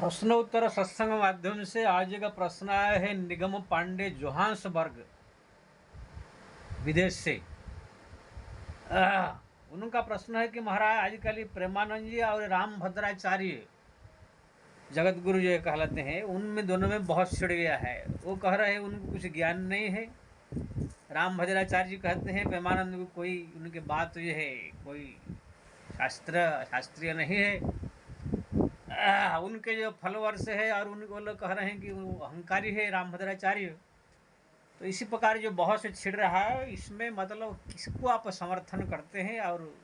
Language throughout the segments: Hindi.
प्रश्न उत्तर सत्संग माध्यम से आज का प्रश्न आया है निगम पांडे जोहान्सबर्ग विदेश से। उनका प्रश्न है कि महाराज आजकल प्रेमानंद जी और राम भद्राचार्य जगत गुरु जो कहलाते हैं उनमें दोनों में बहुत छिड़ गया है। वो कह रहे हैं उनको कुछ ज्ञान नहीं है। राम भद्राचार्य जी कहते हैं प्रेमानंद को कोई उनके बात ये है कोई शास्त्रीय नहीं है। उनके जो फॉलोअर्स है और उनको लोग कह रहे हैं कि वो अहंकारी है राम भद्राचार्य। तो इसी प्रकार जो बहुत से छिड़ रहा है इसमें मतलब किसको आप समर्थन करते हैं और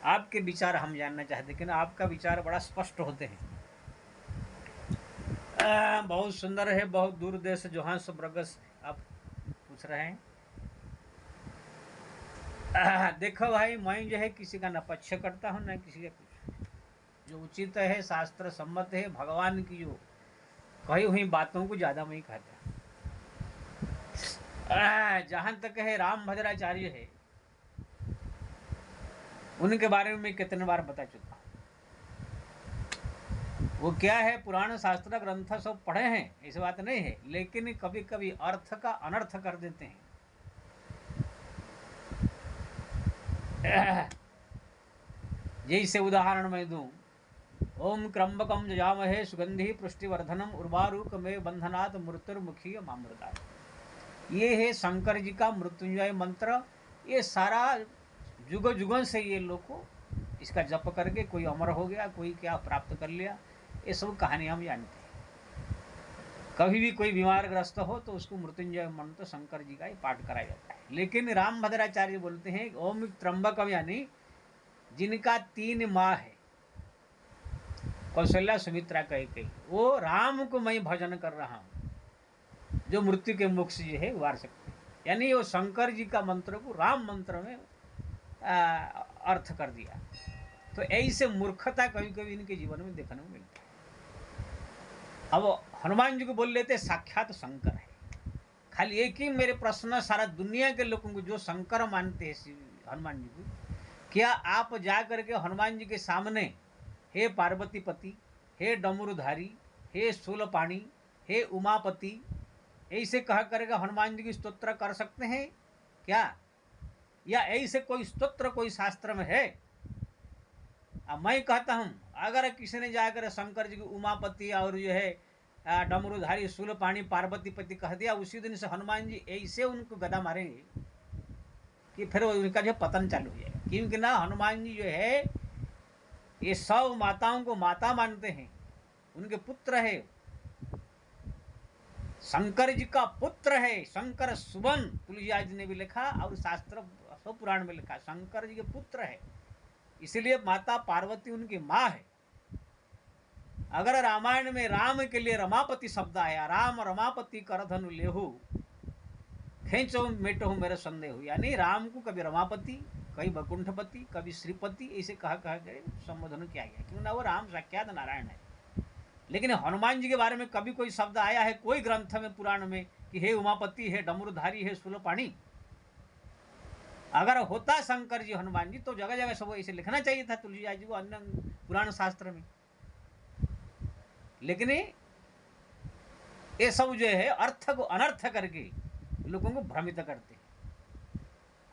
आपके विचार हम जानना चाहते हैं। लेकिन आपका विचार बड़ा स्पष्ट होते हैं। बहुत सुंदर है, बहुत दूर देश जोहान्सबर्ग से आप पूछ रहे हैं। देखो भाई, मैं जो है किसी का न पक्ष करता हूँ न किसी का कुछ। जो उचित है, शास्त्र सम्मत है, भगवान की जो कही हुई बातों को ज़्यादा मैं कहता। जहाँ तक है राम भद्राचार्य है, उनके बारे में मैं कितने बार बता चुका हूँ। वो क्या है, पुराण शास्त्र ग्रंथ सब पढ़े हैं, ऐसी बात नहीं है, लेकिन कभी कभी अर्थ का अनर्थ कर देते हैं। जैसे उदाहरण मैं दूं, ओम त्रंबकम जजामहे सुगंधि पुष्टिवर्धनम उर्वारुकमेव बंधनात् मृत्युर्मुखी मामृता। ये है शंकर जी का मृत्युंजय मंत्र। ये सारा जुग जुगों से ये लोग को इसका जप करके कोई अमर हो गया, कोई क्या प्राप्त कर लिया, ये सब कहानी हम जानते हैं। कभी भी कोई बीमार ग्रस्त हो तो उसको मृत्युंजय मंत्र शंकर जी का ही पाठ कराया जाता है। लेकिन राम भद्राचार्य बोलते हैं ओम त्रंबकम, यानी जिनका 3 माँ है, कौशल्या सुमित्रा कैकेयी, वो राम को मैं भजन कर रहा हूँ, जो मृत्यु के मुख से है उबार सकते हैं। यानी वो शंकर जी का मंत्र को राम मंत्र में अर्थ कर दिया। तो ऐसे मूर्खता कभी कभी इनके जीवन में देखने को मिलती है। अब हनुमान जी को बोल लेते साक्षात शंकर है। खाली एक ही मेरे प्रश्न सारा दुनिया के लोगों को जो शंकर मानते हैं हनुमान जी को, क्या आप जा करके हनुमान जी के सामने हे पार्वती पति, हे डमरुधारी, हे शूलपाणी, हे उमापति ऐसे कह करके हनुमान जी की स्तोत्र कर सकते हैं क्या? या ऐसे कोई स्तोत्र कोई शास्त्र में है? अब मैं कहता हूँ अगर किसी ने जाकर शंकर जी की उमापति और जो है डमरुधारी शूलपाणी पार्वती पति कह दिया, उसी दिन से हनुमान जी ऐसे उनको गदा मारेंगे कि फिर उनका जो पतन चालू हो जाएगा। क्योंकि ना हनुमान जी जो है ये 100 माताओं को माता मानते हैं, उनके पुत्र है, शंकर जी का पुत्र है। शंकर सुवन तुलसीदास जी ने भी लिखा और शास्त्र सब पुराण में लिखा, शंकर जी के पुत्र है, इसलिए माता पार्वती उनकी माँ है। अगर रामायण में राम के लिए रमापति शब्द आया, राम रमापति कर धनु लेहु खेचो मेटो मेरे संदेह, यानी राम को कभी रमापति, कभी वैकुंठपति, कभी श्रीपति ऐसे कह के संबोधन किया गया, क्यों ना वो राम साक्षात नारायण है। लेकिन हनुमान जी के बारे में कभी कोई शब्द आया है कोई ग्रंथ में पुराण में कि हे उमापति, हे डमरुधारी, हे शूलपाणी? अगर होता शंकर जी हनुमान जी तो जगह जगह सब ऐसे लिखना चाहिए था तुलसीदास जी को अन्य पुराण शास्त्र में। लेकिन ये सब जो है अर्थ को अनर्थ करके लोगों को भ्रमित करते हैं।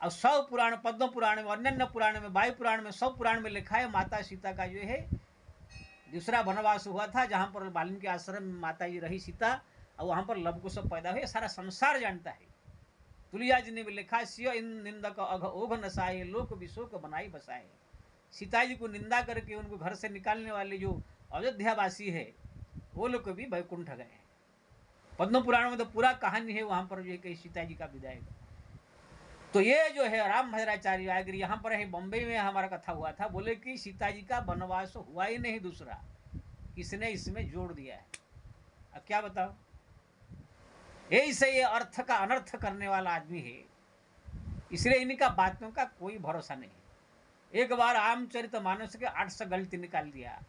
और सब पुराण, पद्म पुराण में, अन्य पुराण में, वायु पुराण में, सब पुराण में लिखा है माता सीता का जो है दूसरा वनवास हुआ था, जहाँ पर वाल्मीकि आश्रम में माता जी रही सीता, और वहाँ पर लवकुश पैदा हुए, सारा संसार जानता है। तुलसीदास जी ने भी लिखा, सिय निंदक अघ ओघ नसाए लोक विशोक बनाई बसाए। सीता जी को निंदा करके उनको घर से निकालने वाले जो अयोध्यावासी है वो लोग भी वैकुंठ गए। पद्म पुराण में तो पूरा कहानी है वहाँ पर जो है कि सीता जी का विदाई। तो ये जो है राम भद्राचार्य आगर यहाँ पर है, बम्बई में हमारा कथा हुआ था, बोले कि सीता जी का वनवास हुआ ही नहीं, दूसरा किसने इसमें जोड़ दिया है। अब क्या बताओ, यही से ये अर्थ का अनर्थ करने वाला आदमी है, इसलिए इनका बातों का कोई भरोसा नहीं है। एक बार रामचरितमानस के 800 गलती निकाल दिया,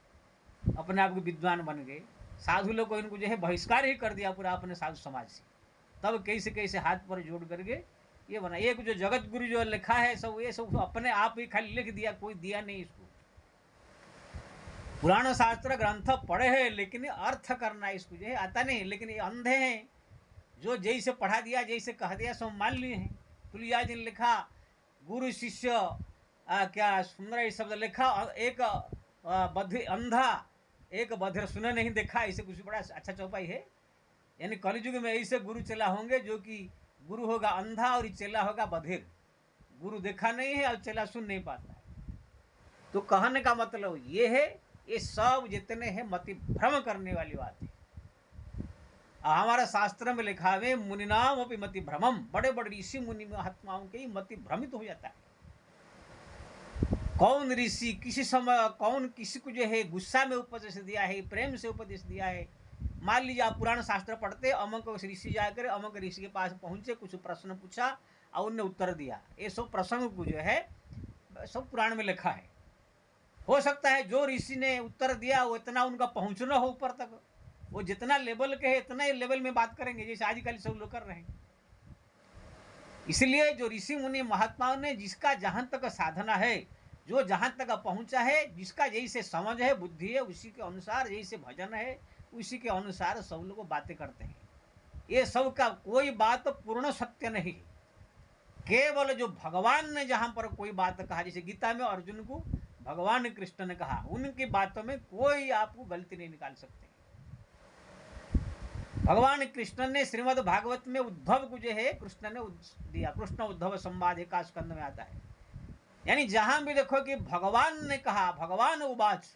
अपने आप को विद्वान बन गए, साधु लोग को इनको जो है बहिष्कार ही कर दिया पूरा अपने साधु समाज से। तब कैसे कैसे हाथ पर जोड़ करके ये बना। एक जो जगत गुरु जो लिखा है सब, ये सब अपने आप ही खाली लिख दिया, कोई दिया नहीं इसको। पुराण शास्त्र ग्रंथ पढ़े हैं लेकिन अर्थ करना इसको जो है आता नहीं, लेकिन ये अंधे हैं जो जैसे पढ़ा दिया जैसे कह दिया सब मान लिए हैं। तुलसीदास जी ने लिखा गुरु शिष्य क्या सुंदर शब्द लिखा, एक बधिर अंधा एक बधिर सुने नहीं देखा, ऐसे कुछ बड़ा अच्छा चौपाई है। यानी कलयुग में ऐसे गुरु चेला होंगे जो कि गुरु होगा अंधा और चेला होगा बधिर, गुरु देखा नहीं है और चेला सुन नहीं पाता है। तो कहने का मतलब ये है, ये सब जितने हैं मति भ्रम करने वाली बात है। हमारा शास्त्र में लिखा है मुनिनाम अपनी मति भ्रमम, बड़े बड़े ऋषि मुनि महात्माओं के मति भ्रमित हो जाता है। कौन ऋषि किसी समय कौन किसी को जो है गुस्सा में उपदेश दिया है, प्रेम से उपदेश दिया है। मान लीजिए आप पुराण शास्त्र पढ़ते, अमुक ऋषि जाकर अमुक ऋषि के पास पहुंचे, कुछ प्रश्न पूछा और उनने उत्तर दिया। ये सब प्रसंग को जो है सब पुराण में लिखा है। हो सकता है जो ऋषि ने उत्तर दिया वो इतना उनका पहुंचना हो ऊपर तक, वो जितना लेवल के है इतना ही लेवल में बात करेंगे, जैसे आजकल सब लोग कर रहे हैं। इसलिए जो ऋषि मुनि महात्माओं ने जिसका जहां तक साधना है, जो जहां तक पहुंचा है, जिसका जैसे समझ है बुद्धि है, उसी के अनुसार जैसे भजन है उसी के अनुसार सब लोग बातें करते हैं। ये सब का कोई बात पूर्ण सत्य नहीं, केवल जो भगवान ने जहां पर कोई बात कहा, जैसे गीता में अर्जुन को भगवान कृष्ण ने कहा, उनकी बातों में कोई आपको गलती नहीं निकाल सकते। भगवान कृष्ण ने श्रीमद् भागवत में उद्धव को जो है कृष्ण ने दिया, कृष्ण उद्धव संवाद एकादश स्कंद में आता है। यानी जहां भी देखो कि भगवान ने कहा, भगवान उवाच,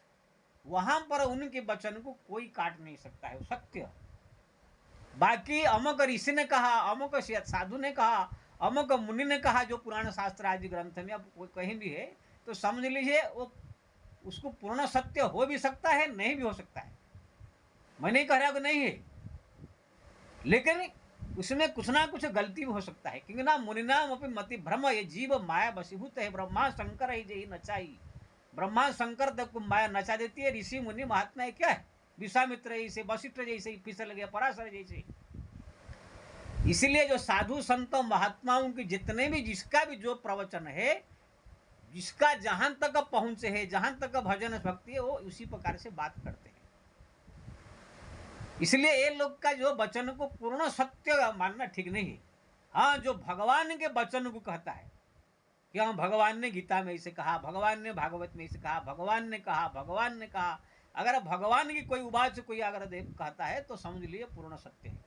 वहां पर उनके वचन को कोई काट नहीं सकता है, सत्य। बाकी अमुक ऋषि ने कहा, अमुक साधु ने कहा, अमुक मुनि ने कहा, जो पुराण शास्त्र आदि ग्रंथ में अब कहीं भी है तो समझ लीजिए वो उसको पूर्ण सत्य हो भी सकता है, नहीं भी हो सकता है। मैं नहीं कह रहा कि नहीं है, लेकिन उसमें कुछ ना कुछ गलती भी हो सकता है। क्योंकि ना मुनिनाम अपनी मति भ्रम, ये जीव माया बसीभूत है, ब्रह्मा शंकर ही जही नचाई, ब्रह्मा शंकर तक को माया नचा देती है। ऋषि मुनि महात्मा क्या है, विश्वामित्र जैसे, वशिष्ठ जैसे, फिसल गया पराशर जैसे। इसलिए जो साधु संतों महात्माओं की जितने भी जिसका भी जो प्रवचन है, जिसका जहां तक पहुंचे है, जहां तक भजन भक्ति है, वो उसी प्रकार से बात करते हैं। इसलिए ये लोग का जो वचन को पूर्ण सत्य मानना ठीक नहीं है। हाँ, जो भगवान के वचन को कहता है कि हाँ भगवान ने गीता में इसे कहा, भगवान ने भागवत में इसे कहा, भगवान ने कहा, भगवान ने कहा, अगर भगवान की कोई उबाच कोई अगर कहता है तो समझ लिए पूर्ण सत्य है।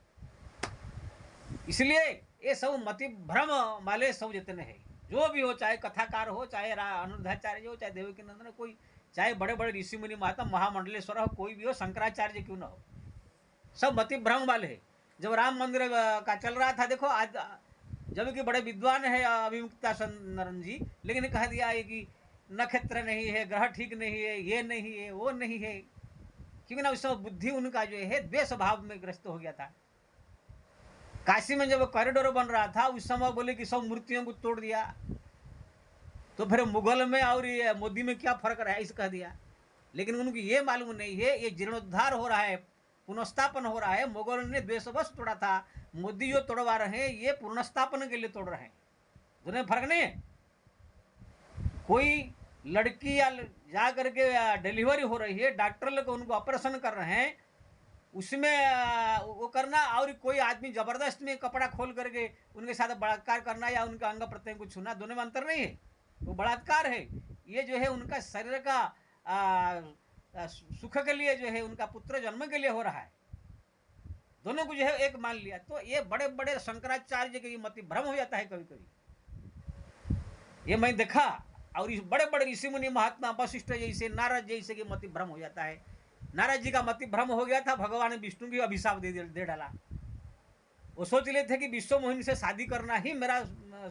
इसलिए ये सब मति भ्रम वाले सब जितने हैं, जो भी हो, चाहे कथाकार हो, चाहे अनुरुद्धाचार्य हो, चाहे देवकी नंदन, कोई चाहे बड़े बड़े ऋषि मुनि महात्मा महामंडलेश्वर हो, कोई भी हो, शंकराचार्य क्यों ना हो, सब मति भ्रम वाले हैं। जब राम मंदिर का चल रहा था, देखो आज जब कि बड़े विद्वान है अभिमुक्तानंद जी, लेकिन कह दिया है कि नक्षत्र नहीं है, ग्रह ठीक नहीं है, ये नहीं है, वो नहीं है। क्योंकि ना उस समय बुद्धि उनका जो है द्वेष भाव में ग्रस्त हो गया था। काशी में जब कॉरिडोर बन रहा था उस समय बोले कि सब मूर्तियों को तोड़ दिया, तो फिर मुगल में और ये मोदी में क्या फर्क रहा है, इसे कह दिया। लेकिन उनको ये मालूम नहीं है ये जीर्णोद्धार हो रहा है, पुनर्स्थापन हो रहा है। मुगल ने द्वेषवश तोड़ा था, मोदी जो तोड़वा रहे हैं ये पुनर्स्थापन के लिए तोड़ रहे हैं, दोनों फर्क नहीं है। कोई लड़की या जा करके डिलीवरी हो रही है, डॉक्टर लोग उनको ऑपरेशन कर रहे हैं, उसमें वो करना, और कोई आदमी जबरदस्त में कपड़ा खोल करके उनके साथ बलात्कार करना या उनका अंग प्रत्यंग को छूना, दोनों में अंतर नहीं है, वो बलात्कार है। ये जो है उनका शरीर का सुख के लिए जो है, उनका पुत्र जन्म के लिए हो रहा है, दोनों को जो है एक मान लिया। तो ये बड़े बड़े शंकराचार्य के मति भ्रम हो जाता है कभी कभी, ये मैं देखा। और इस बड़े बड़े ऋषि मुनि महात्मा वशिष्ठ जैसे, नारद जैसे की मति भ्रम हो जाता है। नारद जी का मति भ्रम हो गया था, भगवान विष्णु की अभिशाप दे डाला। वो सोच रहे थे कि विश्व मोहिनी से शादी करना ही मेरा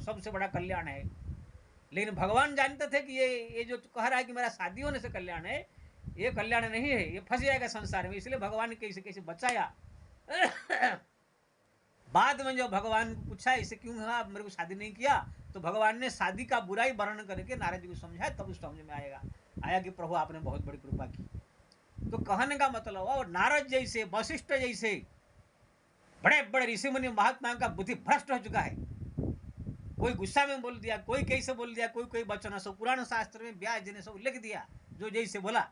सबसे बड़ा कल्याण है, लेकिन भगवान जानते थे कि ये जो कह रहा है कि मेरा शादी होने से कल्याण है, ये कल्याण नहीं है, ये फंस जाएगा संसार में। इसलिए भगवान ने कैसे कैसे बचाया। बाद में जो भगवान को पूछा इसे क्यों हुआ, मेरे को शादी नहीं किया, तो भगवान ने शादी का बुराई वर्णन करके नारद जी को समझाया, तब उस समझ में आया कि प्रभु आपने बहुत बड़ी कृपा की। तो कहने का मतलब, और नारद जैसे, वशिष्ठ जैसे बड़े बड़े ऋषि मुनि महात्माओं का बुद्धि भ्रष्ट हो चुका है। कोई गुस्सा में बोल दिया, कोई कैसे बोल दिया, कोई वचन सब पुराण शास्त्र में व्यास जी ने सब लिख दिया, जो जैसे बोला।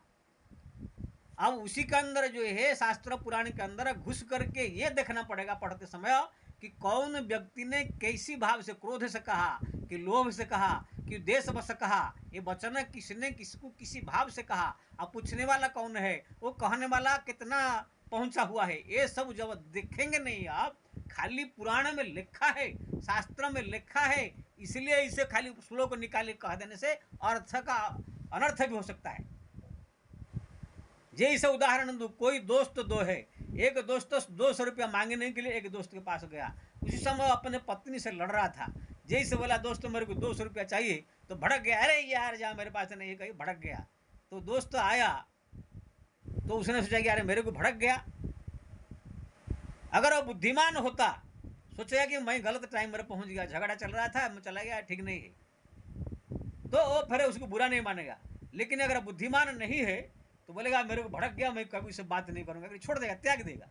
अब उसी के अंदर जो है शास्त्र पुराण के अंदर घुस करके ये देखना पड़ेगा पढ़ते समय कि कौन व्यक्ति ने कैसी भाव से, क्रोध से कहा कि लोभ से कहा कि देश बस कहा, ये वचन किसने किसको किसी भाव से कहा, अब पूछने वाला कौन है, वो कहने वाला कितना पहुंचा हुआ है, ये सब जब देखेंगे नहीं आप, खाली पुराण में लिखा है, शास्त्र में लिखा है, इसलिए इसे खाली श्लोक निकाले कह देने से अर्थ का अनर्थ भी हो सकता है। जैसे उदाहरण दो, कोई दोस्त दो है, एक दोस्त 200 रुपया मांगने के लिए एक दोस्त के पास गया, उसी समय अपने पत्नी से लड़ रहा था, जैसे बोला दोस्त मेरे को 200 रुपया चाहिए तो भड़क गया, अरे यार जा मेरे पास नहीं, कहीं भड़क गया। तो दोस्त आया तो उसने सोचा कि अरे मेरे को भड़क गया। अगर वो बुद्धिमान होता, सोचेगा कि मैं गलत टाइम पर पहुंच गया, झगड़ा चल रहा था, मैं चला गया, ठीक नहीं है, तो वो फिर उसको बुरा नहीं मानेगा। लेकिन अगर बुद्धिमान नहीं है तो बोलेगा मेरे को भड़क गया, मैं कभी से बात नहीं करूंगा, छोड़ देगा, त्याग देगा।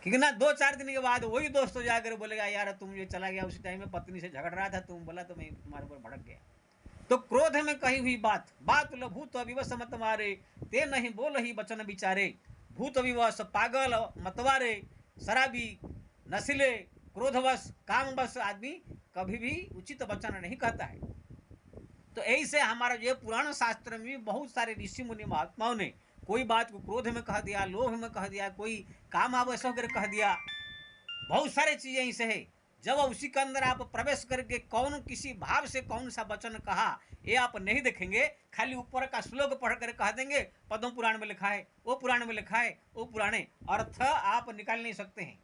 क्योंकि ना 2-4 दिन के बाद वही दोस्त जाकर बोलेगा यार तुम ये चला गया, उसी टाइम में पत्नी से झगड़ रहा था, तुम बोला तो मैं तुम्हारे ऊपर भड़क गया। तो क्रोध में कही हुई बात भूत अविवश मत मारे, ते नहीं बोल ही वचन विचारे, भूत विवश पागल मतवारे, शराबी नशीले क्रोधवश कामवश आदमी कभी भी उचित वचन नहीं कहता है। तो ऐसे हमारा जो पुराण शास्त्र में भी बहुत सारे ऋषि मुनि महात्माओं ने कोई बात को क्रोध में कह दिया, लोभ में कह दिया, कोई काम आवश्यक होकर कह दिया, बहुत सारे चीजें ऐसे है। जब उसी के अंदर आप प्रवेश करके कौन किसी भाव से कौन सा वचन कहा ये आप नहीं देखेंगे, खाली ऊपर का श्लोक पढ़ कर कह देंगे पद्म पुराण में लिखा है, वो पुराण में लिखा है, वो पुराने अर्थ आप निकाल नहीं सकते हैं।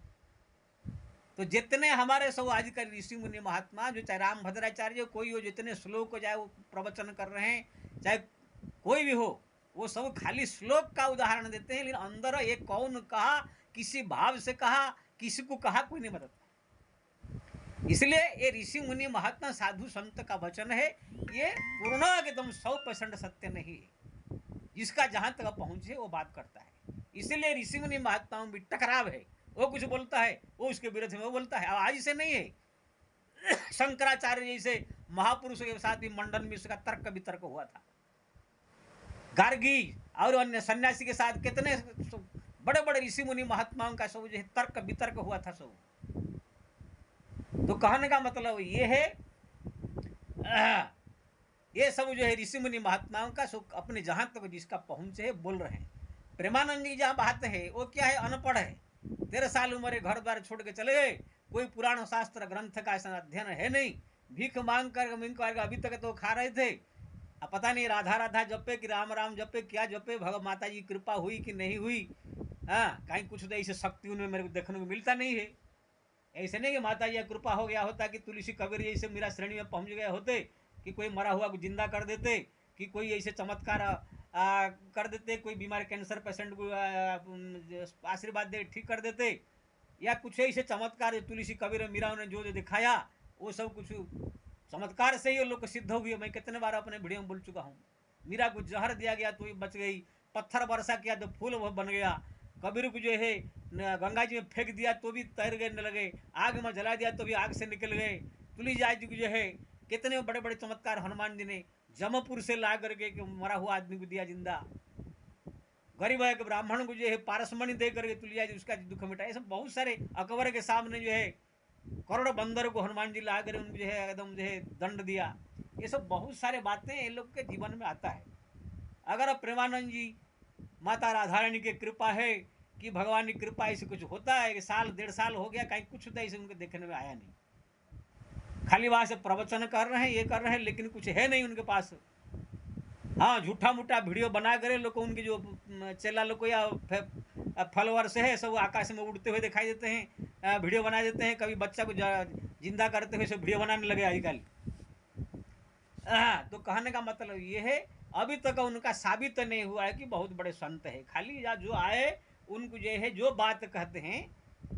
तो जितने हमारे सब आज का ऋषि मुनि महात्मा, जो चाहे राम भद्राचार्य कोई हो, जितने श्लोक को चाहे वो प्रवचन कर रहे हैं, चाहे कोई भी हो, वो सब खाली श्लोक का उदाहरण देते हैं, लेकिन अंदर ये कौन कहा, किसी भाव से कहा, किसी को कहा, कोई नहीं बताता। इसलिए ये ऋषि मुनि महात्मा साधु संत का वचन है, ये पूर्ण एकदम 100% सत्य नहीं है। जिसका जहां तक पहुंचे वो बात करता है। इसलिए ऋषि मुनि महात्माओं में टकराव है, वो कुछ बोलता है, वो उसके विरुद्ध में वो बोलता है। आज से नहीं है, शंकराचार्य जैसे महापुरुषों के साथ भी मंडन में उसका तर्क वितर्क हुआ था। गार्गी और अन्य सन्यासी के साथ कितने बड़े बड़े ऋषि मुनि महात्माओं का सब जो है तर्क वितर्क हुआ था सब। तो कहने का मतलब ये है, ये सब जो है ऋषि मुनि महात्माओं का सब अपने जहां तक जिसका पहुंचे है बोल रहे हैं। प्रेमानंद जी जहाँ बात है वो क्या है, अनपढ़ है, 13 साल उम्र है, घर द्वार छोड़ के चले गए, कोई पुराण शास्त्र ग्रंथ का ऐसा अध्ययन है नहीं, भीख मांग कर अभी तक तो खा रहे थे। अब पता नहीं राधा राधा जपे कि राम राम जपे, क्या जपे, भगव माता जी कृपा हुई कि नहीं हुई। हाँ, कहीं कुछ तो ऐसे शक्ति उनमें मेरे को देखने को मिलता नहीं है। ऐसे नहीं कि माता जी कृपा हो गया होता कि तुलसी कबीर जैसे मेरा श्रेणी में पहुंच गए होते, कि कोई मरा हुआ को जिंदा कर देते, कि कोई ऐसे चमत्कार कर देते, कोई बीमार कैंसर पेशेंट को आशीर्वाद दे ठीक कर देते, या कुछ ऐसे चमत्कार तुलसी कबीर मीरा ने जो दिखाया वो सब कुछ चमत्कार से ही लोग सिद्ध हो गए। मैं कितने बार अपने वीडियो में बोल चुका हूँ। मीरा को जहर दिया गया तो बच गई, पत्थर वर्षा किया तो फूल वह बन गया, कबीर को जो है गंगा जी में फेंक दिया तो भी तैर गए न लगे, आग में जला दिया तो भी आग से निकल गए। तुलसी जी को जो है कितने बड़े बड़े चमत्कार हनुमान जी ने जमपुर से ला करके मरा हुआ आदमी को दिया जिंदा, गरीब है ब्राह्मण को जो है पारसमणि दे करके तुलसी जी उसका दुख मिटाया। सब बहुत सारे, अकबर के सामने जो है करोड़ बंदर को हनुमान जी ला कर उनको जो है एकदम जो है दंड दिया। ये सब बहुत सारे बातें ये लोग के जीवन में आता है। अगर प्रेमानंद जी माता राधा रानी की कृपा है कि भगवान की कृपा ऐसे कुछ होता है कि साल 1.5 साल हो गया कहीं कुछ होता है, ऐसे उनके देखने में आया नहीं। खाली वहां से प्रवचन कर रहे हैं, ये कर रहे हैं, लेकिन कुछ है नहीं उनके पास। हाँ, झूठा मूठा वीडियो बना करे लोग, उनके जो चेला लोग या फॉलोअर्स है सब आकाश में उड़ते हुए दिखाई देते हैं, वीडियो बना देते हैं, कभी बच्चा को जिंदा करते हुए सब वीडियो बनाने लगे आजकल। तो कहने का मतलब ये है, अभी तक उनका साबित नहीं हुआ है कि बहुत बड़े संत है। खाली या जो आए उनको जो है जो बात कहते हैं,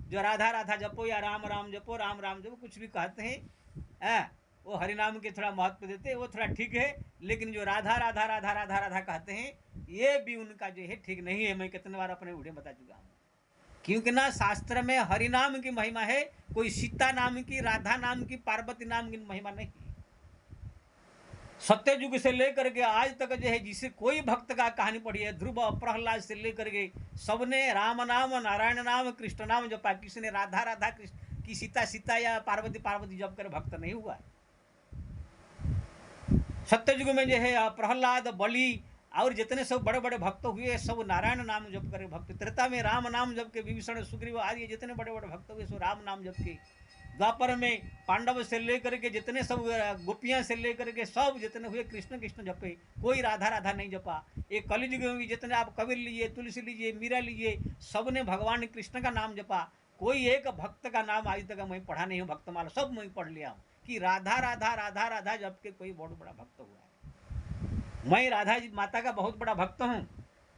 जो राधा राधा जपो या राम राम जपो, राम राम जपो, कुछ भी कहते हैं, वो हरिनाम के थोड़ा महत्व देते हैं, वो थोड़ा ठीक है। लेकिन जो राधा राधा राधा राधा राधा कहते हैं ये भी उनका जो है ठीक नहीं है। मैं कितने बार अपने वीडियो बता चुका हूँ। क्योंकि ना शास्त्र में हरिनाम की महिमा है, कोई सीता नाम की, राधा नाम की, पार्वती नाम की महिमा नहीं। सत्ययुग से लेकर के आज तक जो है, जिसे कोई भक्त का कहानी पढ़ी है, ध्रुव प्रहलाद से लेकर के सबने राम नाम, नारायण नाम, कृष्ण नाम जपा। किसी ने राधा राधा कृष्ण की, सीता सीता या पार्वती पार्वती जप कर भक्त नहीं हुआ। सत्ययुग में जो है प्रहलाद, बलि और जितने सब बड़े बड़े भक्त हुए, सब नारायण नाम जप कर भक्त। त्रेता में राम नाम जप के विभीषण, सुग्रीव आदि जितने बड़े बड़े भक्त हुए, सब राम नाम जप के। द्वापर में पांडव से लेकर के जितने सब गोपियां से लेकर के सब जितने हुए, कृष्ण कृष्ण जपे, कोई राधा राधा नहीं जपा। एक कलयुग में भी जितने आप कबीर लीजिए, तुलसी लीजिए, मीरा लीजिए, सबने भगवान कृष्ण का नाम जपा। कोई एक भक्त का नाम आज तक मैं पढ़ा नहीं हूँ, भक्तमाला सब मैं पढ़ लिया हूँ कि राधा राधा राधा राधा जप के कोई बहुत बड़ा भक्त हुआ है। मैं राधा जी माता का बहुत बड़ा भक्त हूँ,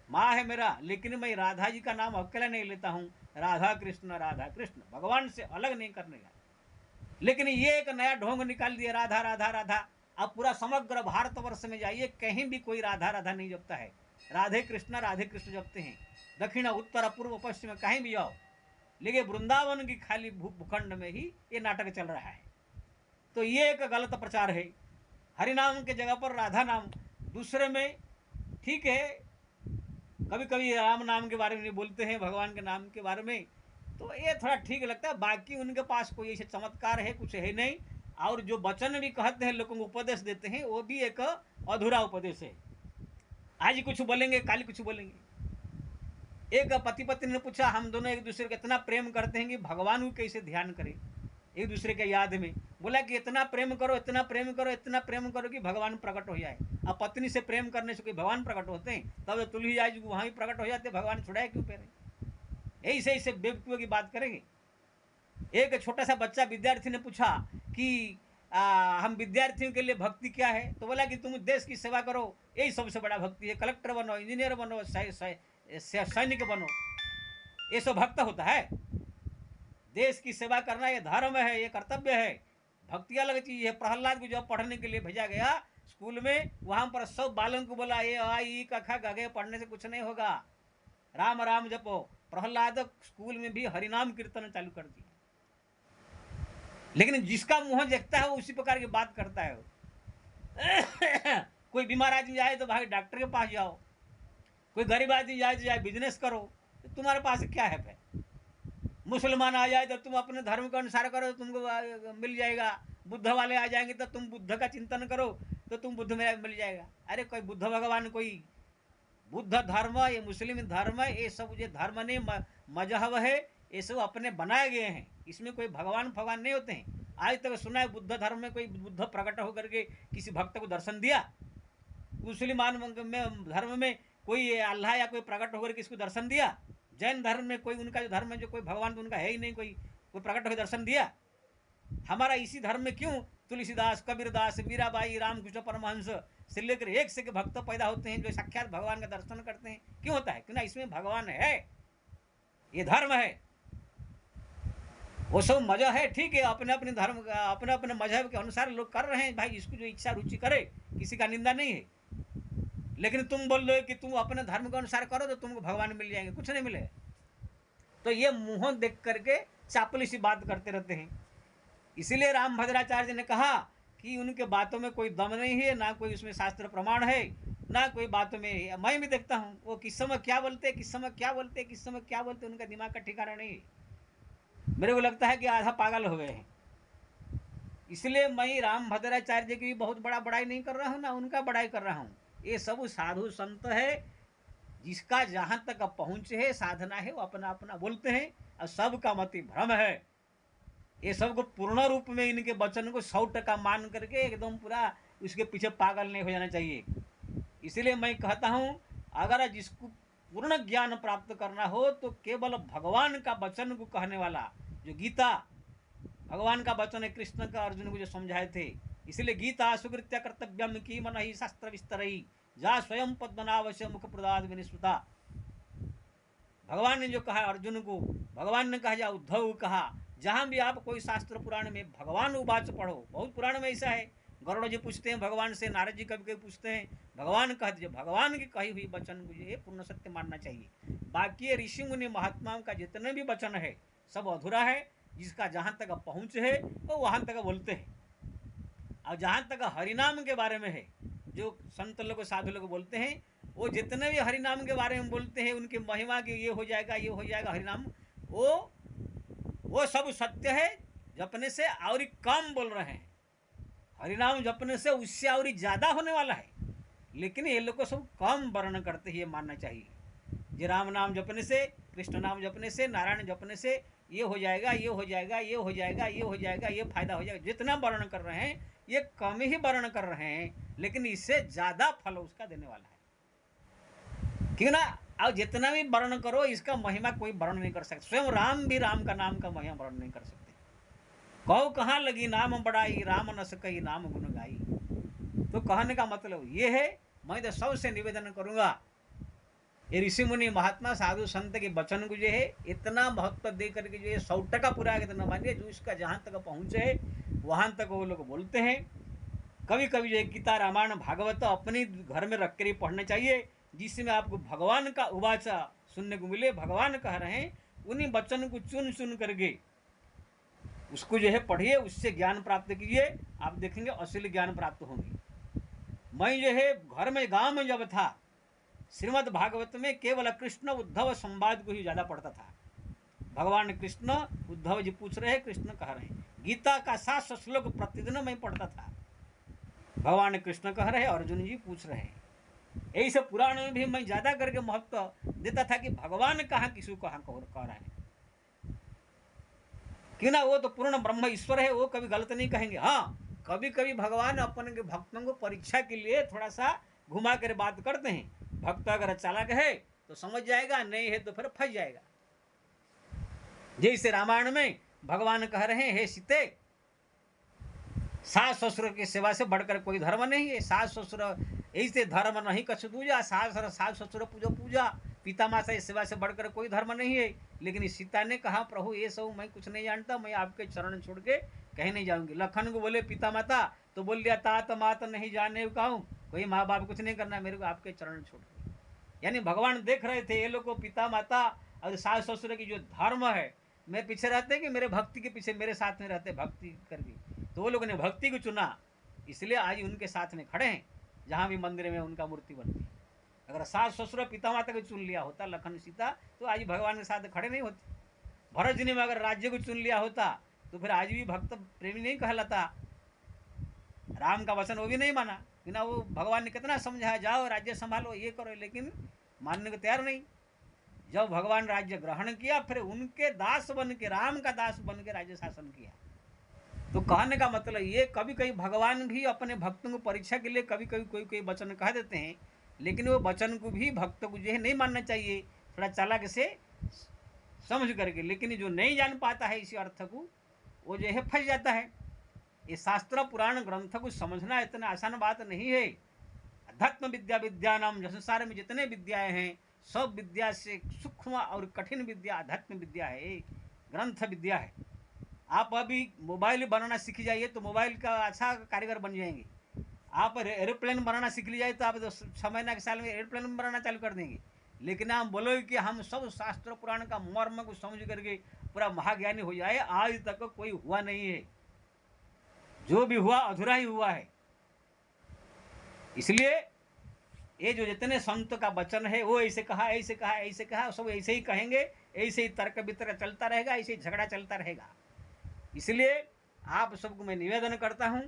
माँ है मेरा, लेकिन मैं राधा जी का नाम अकेला नहीं लेता हूँ। राधा कृष्ण भगवान से अलग नहीं करने का। लेकिन ये एक नया ढोंग निकाल दिया, राधा राधा राधा। अब पूरा समग्र भारतवर्ष में जाइए, कहीं भी कोई राधा राधा नहीं जपता है, राधे कृष्ण जपते हैं। दक्षिण उत्तर पूर्व पश्चिम कहीं भी जाओ, लेकिन वृंदावन की खाली भूखंड में ही ये नाटक चल रहा है। तो ये एक गलत प्रचार है। हरिनाम के जगह पर राधा नाम, दूसरे में ठीक है, कभी कभी राम नाम के बारे में नहीं बोलते हैं, भगवान के नाम के बारे में, तो ये थोड़ा ठीक लगता है। बाकी उनके पास कोई ऐसे चमत्कार है कुछ है नहीं। और जो वचन भी कहते हैं, लोगों को उपदेश देते हैं, वो भी एक अधूरा उपदेश है। आज कुछ बोलेंगे, कल कुछ बोलेंगे। एक पति पत्नी ने पूछा, हम दोनों एक दूसरे को इतना प्रेम करते हैं कि भगवान को कैसे ध्यान करें एक दूसरे के याद में। बोला कि इतना प्रेम करो, इतना प्रेम करो, इतना प्रेम करो कि भगवान प्रकट हो जाए। अब पत्नी से प्रेम करने से कोई भगवान प्रकट होते हैं? तब तो तुलसीदास जी वहाँ भी प्रकट हो जाते, भगवान छुड़ाए क्यों पहले? ऐसे ऐसे बेवकूफ़ों की बात करेंगे। एक छोटा सा बच्चा विद्यार्थी ने पूछा कि हम विद्यार्थियों के लिए भक्ति क्या है? तो बोला कि तुम देश की सेवा करो, यही सबसे बड़ा भक्ति है। कलेक्टर बनो, इंजीनियर बनो, सैनिक बनो, ये सब भक्त होता है? देश की सेवा करना ये धर्म है, ये कर्तव्य है। भक्ति अलग चीज है। प्रहलाद को जब पढ़ने के लिए भेजा गया स्कूल में, वहां पर सब बालन को बोला ये आ ई क ख ग घ पढ़ने से कुछ नहीं होगा, राम राम जपो। प्रहलाद स्कूल में भी हरिनाम कीर्तन चालू कर दिया। लेकिन जिसका मुंह देखता है वो उसी प्रकार की बात करता है। कोई बीमार आदमी जाए तो भाई डॉक्टर के पास जाओ, कोई गरीब आदमी जाए तो जाए बिजनेस करो, तो तुम्हारे पास क्या है फिर? मुसलमान आ जाए तो तुम अपने धर्म के अनुसार करो तो तुमको मिल जाएगा। बुद्ध वाले आ जाएंगे तो तुम बुद्ध का चिंतन करो तो तुम बुद्ध में मिल जाएगा। अरे कोई बुद्ध भगवान, कोई बुद्ध धर्म, ये मुस्लिम धर्म, ये सब जो धर्म ने मजहब है, ये सब अपने बनाए गए हैं। इसमें कोई भगवान नहीं होते हैं। आज तक सुना है बुद्ध धर्म में कोई बुद्ध प्रकट होकर के किसी भक्त को दर्शन दिया? मुसलमान में धर्म में कोई अल्लाह या कोई प्रकट होकर किसको दर्शन दिया? जैन धर्म में कोई, उनका जो धर्म है, जो कोई भगवान तो उनका है ही नहीं, कोई प्रकट होकर दर्शन दिया? हमारा इसी धर्म में क्यों तुलसीदास, कबीरदास, मीराबाई, रामकृष्ण परमहंस से लेकर एक से भक्त पैदा होते हैं जो साक्षात भगवान का दर्शन करते हैं? क्यों होता है? क्यों ना इसमें भगवान है, ये धर्म है। वो सब मजा है, ठीक है, अपने अपने धर्म का, अपने अपने मजहब के अनुसार लोग कर रहे हैं भाई, जिसको जो इच्छा रुचि करे, किसी का निंदा नहीं है। लेकिन तुम बोल रहे हो कि तुम अपने धर्म के अनुसार करो तो तुमको भगवान मिल जाएंगे, कुछ नहीं मिलेगा। तो ये मुंह देख करके चापली सी बात करते रहते हैं। इसीलिए राम भद्राचार्य ने कहा कि उनके बातों में कोई दम नहीं है, ना कोई उसमें शास्त्र प्रमाण है, ना कोई बातों में। मैं भी देखता हूँ वो किस समय क्या बोलते, किस समय क्या बोलते, किस समय क्या बोलते, उनका दिमाग का ठिकाना नहीं है। मेरे को लगता है कि आधा पागल हो गए हैं। इसलिए मैं राम भद्राचार्य जी की भी बहुत बड़ा बड़ाई नहीं कर रहा हूँ, ना उनका बड़ाई कर रहा हूँ। ये सब साधु संत है, जिसका जहाँ तक पहुँच है, साधना है, वो अपना अपना बोलते हैं, और सबका मति भ्रम है। ये सबको पूर्ण रूप में इनके वचन को 100% मान करके एकदम पूरा उसके पीछे पागल नहीं हो जाना चाहिए। इसलिए मैं कहता हूँ, अगर जिसको पूर्ण ज्ञान प्राप्त करना हो तो केवल भगवान का वचन को कहने वाला, जो गीता भगवान का वचन है, कृष्ण का अर्जुन को जो समझाए थे। इसलिए गीता सुकृत्य कर्तव्यम की मन ही शास्त्र विस्तरई, जा स्वयं पद्मनाभस्य मुख प्रदाद विनिश्रुता। भगवान ने जो कहा अर्जुन को, भगवान ने कहा, जा उद्धव को कहा, जहाँ भी आप कोई शास्त्र पुराण में भगवान उवाच पढ़ो, बहुत पुराण में ऐसा है, गरुड़ जी पूछते हैं भगवान से, नारद जी कभी कभी पूछते हैं, भगवान कहते जो भगवान की कही हुई वचन को ये पूर्ण सत्य मानना चाहिए। बाकी ऋषि मुनि महात्माओं का जितने भी वचन है सब अधूरा है। जिसका जहाँ तक पहुँच है वो वहाँ तक बोलते हैं। और जहाँ तक हरिनाम के बारे में है, जो संत लोग साधु लोग बोलते हैं, वो जितने भी हरिनाम के बारे में बोलते हैं, उनकी महिमा की ये हो जाएगा, ये हो जाएगा हरिनाम, वो सब सत्य है। जपने से और कम बोल रहे हैं, हरिनाम जपने से उससे और ज़्यादा होने वाला है, लेकिन ये लोग को सब कम वर्णन करते ही ये मानना चाहिए। जे राम नाम जपने से, कृष्ण नाम जपने से, नारायण जपने से ये हो जाएगा, ये हो जाएगा, ये हो जाएगा, ये हो जाएगा, ये फायदा हो जाएगा, जितना वर्णन कर रहे हैं ये कम ही वर्णन कर रहे हैं, लेकिन इससे ज़्यादा फल उसका देने वाला है। क्यों ना? और जितना भी वर्णन करो इसका महिमा कोई वर्णन नहीं कर सकता। स्वयं राम भी राम का नाम का महिमा वर्णन नहीं कर सकते। कहो कहाँ लगी नाम बड़ाई, राम न सकई नाम गुण गाई। तो कहने का मतलब ये है, मैं तो सबसे निवेदन करूंगा, ये ऋषि मुनि महात्मा साधु संत के वचन को जो है इतना महत्व दे करके जो है 100% पूरा इतना मानिए, जो इसका जहाँ तक पहुँचे है वहाँ तक वो लोग बोलते हैं। कभी कभी जो है गीता रामायण भागवत अपने घर में रख कर ही पढ़ना चाहिए, जिसमें आपको भगवान का उवाचा सुनने को मिले। भगवान कह रहे हैं, उन्हीं वचन को चुन चुन करके उसको जो है पढ़िए, उससे ज्ञान प्राप्त कीजिए, आप देखेंगे असली ज्ञान प्राप्त होंगे। मैं जो है घर में गांव में जब था, श्रीमद् भागवत में केवल कृष्ण उद्धव संवाद को ही ज़्यादा पढ़ता था। भगवान कृष्ण, उद्धव जी पूछ रहे हैं, कृष्ण कह रहे हैं, गीता का 700 श्लोक प्रतिदिन मैं पढ़ता था। भगवान कृष्ण कह रहे हैं, अर्जुन जी पूछ रहे हैं। यही सब पुराण में भी मैं ज़्यादा करके महत्व देता था कि भगवान कहाँ किसी को कहाँ कह रहा है। क्यों ना? वो तो पूर्ण ब्रह्म ईश्वर है, वो कभी गलत नहीं कहेंगे। हाँ, कभी कभी भगवान अपन के भक्तों को परीक्षा के लिए थोड़ा सा घुमा कर बात करते हैं। भक्त अगर चालाक है तो समझ जाएगा, नहीं है तो फिर फंस जाएगा। जैसे रामायण में भगवान कह रहे हैं, हे सीते, सास ससुर की सेवा से बढ़कर कोई धर्म नहीं है। सास ससुर ऐसे धर्म नहीं कछु दूजा, सास ससुर पूजो पूजा, पिता माता की सेवा से बढ़कर कोई धर्म नहीं है। लेकिन सीता ने कहा, प्रभु ये सब मैं कुछ नहीं जानता, मैं आपके चरण छोड़ के कहीं नहीं जाऊंगी। लखन को बोले पिता माता, तो बोल दिया तात मात नहीं जाने कहूँ, कोई माँ बाप कुछ नहीं करना, मेरे को आपके चरण छोड़ के। यानी भगवान देख रहे थे ये लोग को पिता माता और सास ससुर की जो धर्म है, मैं पीछे रहते कि मेरे भक्ति के पीछे मेरे साथ में रहते भक्ति करके, तो वो लोगों ने भक्ति को चुना, इसलिए आज उनके साथ में खड़े हैं। जहाँ भी मंदिर में उनका मूर्ति बनती है। अगर सास ससुर पिता माता को चुन लिया होता लखन सीता, तो आज भगवान के साथ खड़े नहीं होते। भरत जी ने अगर राज्य को चुन लिया होता तो फिर आज भी भक्त प्रेमी नहीं कहलाता। राम का वचन वो भी नहीं माना, बिना वो भगवान ने कितना समझाया, जाओ राज्य संभालो ये करो, लेकिन मानने को तैयार नहीं। जब भगवान राज्य ग्रहण किया, फिर उनके दास बन के, राम का दास बन के राज्य शासन किया। तो कहने का मतलब ये, कभी कभी भगवान भी अपने भक्तों को परीक्षा के लिए कभी कभी कोई कोई वचन कह देते हैं, लेकिन वो वचन को भी भक्त को जो है नहीं मानना चाहिए, थोड़ा चालाक से समझ करके। लेकिन जो नहीं जान पाता है इसी अर्थ को, वो जो है फंस जाता है। ये शास्त्र पुराण ग्रंथ को समझना इतना आसान बात नहीं है। अध्यात्म विद्या विद्यानाम, संसार में जितने विद्याएं हैं, सब विद्या से सूक्ष्म और कठिन विद्या अध्यात्म विद्या है, ग्रंथ विद्या है। आप अभी मोबाइल बनाना सीख जाइए तो मोबाइल का अच्छा कारीगर बन जाएंगे। आप एरोप्लेन बनाना सीख लीजिए तो आप 6 महीना के साल में एरोप्लेन बनाना चालू कर देंगे। लेकिन आप बोलोगे कि हम सब शास्त्र पुराण का मर्म को समझ करके पूरा महाज्ञानी हो जाए, आज तक कोई हुआ नहीं है। जो भी हुआ अधूरा ही हुआ है। इसलिए ये जो जितने संत का वचन है, वो ऐसे कहा, ऐसे कहा, ऐसे कहा, सब ऐसे ही कहेंगे, ऐसे ही तर्क वितर्क चलता रहेगा, ऐसे ही झगड़ा चलता रहेगा। इसलिए आप सबको मैं निवेदन करता हूँ,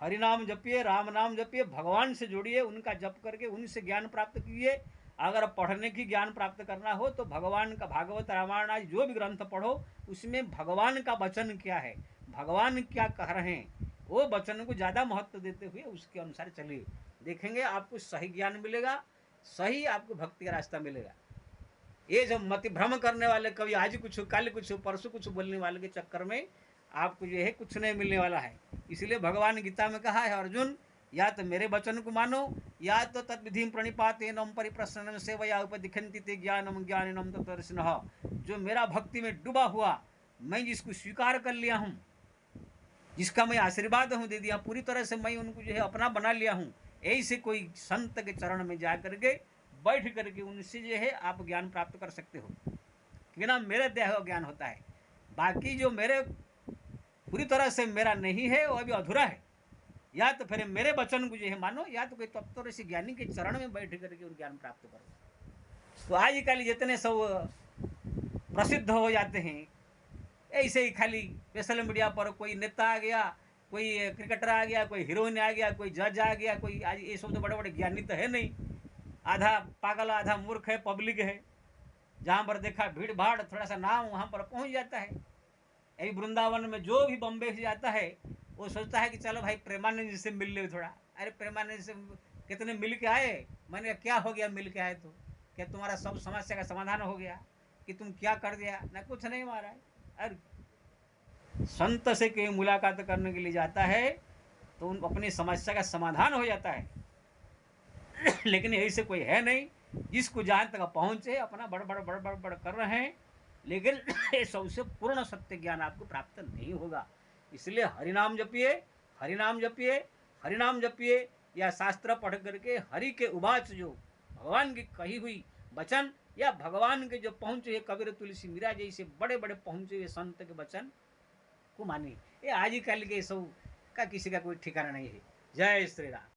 हरिनाम जपिए, राम नाम जपिए, भगवान से जोड़िए, उनका जप करके उनसे ज्ञान प्राप्त कीजिए। अगर पढ़ने की ज्ञान प्राप्त करना हो तो भगवान का भागवत रामायण आज जो भी ग्रंथ पढ़ो, उसमें भगवान का वचन क्या है, भगवान क्या कह रहे हैं, वो वचन को ज़्यादा महत्व देते हुए उसके अनुसार चलिए। देखेंगे आपको सही ज्ञान मिलेगा, सही आपको भक्ति का रास्ता मिलेगा। ये जो मति भ्रम करने वाले, कभी आज कुछ कल कुछ परसों कुछ बोलने वाले के चक्कर में आपको जो है कुछ नहीं मिलने वाला है। इसलिए भगवान गीता में कहा है, अर्जुन या तो मेरे वचन को मानो, या तो तद्विधि प्रणिपातेन परिप्रश्न सेवया उपदिखन्ति ते ज्ञानम ज्ञानिनम तत्दर्शिनः। जो मेरा भक्ति में डूबा हुआ, मैं जिसको स्वीकार कर लिया हूँ, जिसका मैं आशीर्वाद हूँ दे दिया, पूरी तरह से मैं उनको जो है अपना बना लिया हूँ, ऐसे कोई संत के चरण में जा करके बैठ करके उनसे जो है आप ज्ञान प्राप्त कर सकते हो। क्योंकि ना मेरे देह का ज्ञान होता है, बाकी जो मेरे पूरी तरह से मेरा नहीं है वो अभी अधूरा है। या तो फिर मेरे वचन को जो है मानो, या तो कोई तत्व ऋषि ज्ञानी के चरण में बैठ करके उन ज्ञान प्राप्त करो। तो आजकल जितने सब प्रसिद्ध हो जाते हैं, ऐसे ही खाली सोशल मीडिया पर कोई नेता आ गया, कोई क्रिकेटर आ गया, कोई हीरोइन आ गया, कोई जज आ गया, कोई आज ये सब तो बड़े बड़े ज्ञानी तो है नहीं, आधा पागल आधा मूर्ख है, पब्लिक है। जहाँ पर देखा भीड़ भाड़, थोड़ा सा नाम वहाँ पर पहुँच जाता है। यही वृंदावन में जो भी बम्बे से जाता है वो सोचता है कि चलो भाई प्रेमानंद जी से मिल ले थोड़ा। अरे प्रेमानंद से कितने मिल के आए? मैंने क्या हो गया मिल के आए तो? क्या तुम्हारा सब समस्या का समाधान हो गया कि तुम क्या कर दिया? ना कुछ नहीं महाराज। अरे संत से कोई मुलाकात करने के लिए जाता है तो उन अपनी समस्या का समाधान हो जाता है। लेकिन ऐसे कोई है नहीं जिसको जहाँ तक पहुँचे अपना बड़ बड़ बड़ बड़ बड़ कर रहे हैं, लेकिन सबसे पूर्ण सत्य ज्ञान आपको प्राप्त नहीं होगा। इसलिए हरिनाम जपिए, हरिनाम जपिए, हरिनाम जपिए, या शास्त्र पढ़ करके हरि के उवाच जो भगवान की कही हुई वचन, या भगवान के जो पहुँचे हुए कबीर तुलसी मीरा जैसे बड़े बड़े पहुँचे हुए संत के वचन को मानिए। ये आजकल के सब का किसी का कोई ठिकाना नहीं है। जय श्री राम।